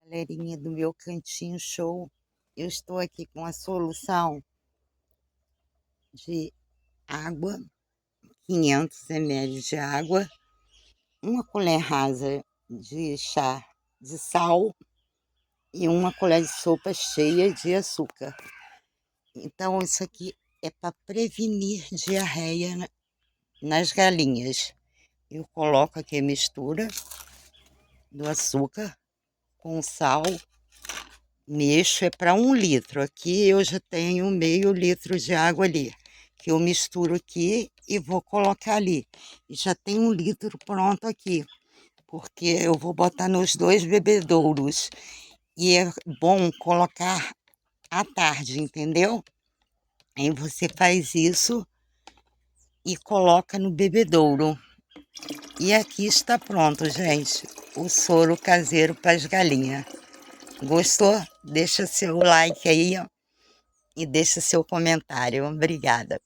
Galerinha do meu cantinho show, eu estou aqui com a solução de água, 500 ml de água, uma colher rasa de chá de sal e uma colher de sopa cheia de açúcar. Então isso aqui é para prevenir diarreia nas galinhas. Eu coloco aqui a mistura do açúcar com sal. Mexo, é para 1 litro. Aqui eu já tenho meio litro de água ali, que eu misturo aqui e vou colocar ali. E já tem 1 litro pronto aqui, porque eu vou botar nos 2 bebedouros. E é bom colocar à tarde, entendeu? Aí você faz isso e coloca no bebedouro. E aqui está pronto, gente, o soro caseiro para as galinhas. Gostou? Deixa seu like aí, ó, e deixa seu comentário. Obrigada.